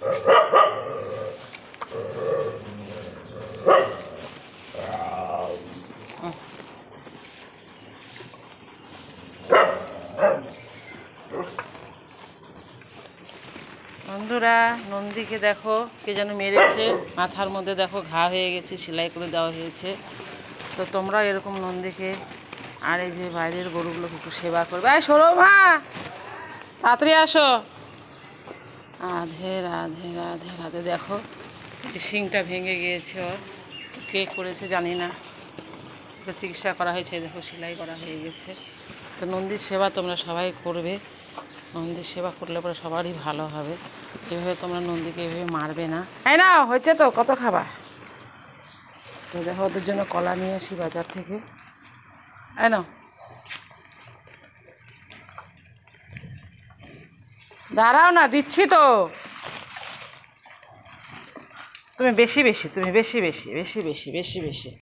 বন্ধুরা, নন্দীকে দেখো কে যেন মেরেছে, মাথার মধ্যে দেখো ঘা হয়ে গেছে, সেলাই করে দেওয়া হয়েছে। তো তোমরা এরকম নন্দীকে আর এই যে বাইরের গরুগুলোকে একটু সেবা করবে। সৌরভ, তাড়াতাড়ি আসো। রাধে রাধে রাধে রাধে। দেখো শিংটা ভেঙে গিয়েছে, ওর কে করেছে জানি না, ওকে চিকিৎসা করা হয়েছে, দেখো সেলাই করা হয়ে গেছে। তো নন্দীর সেবা তোমরা সবাই করবে, নন্দীর সেবা করলে পরে সবারই ভালো হবে। এভাবে তোমরা নন্দীকে এভাবে মারবে না। তাই না, হয়েছে তো, কত খাবা। তো দেখো ওদের জন্য কলা নিয়ে আসি বাজার থেকে। না, দাঁড়াও না, দিচ্ছি তো। তুমি বেশি বেশি, তুমি বেশি বেশি বেশি বেশি বেশি বেশি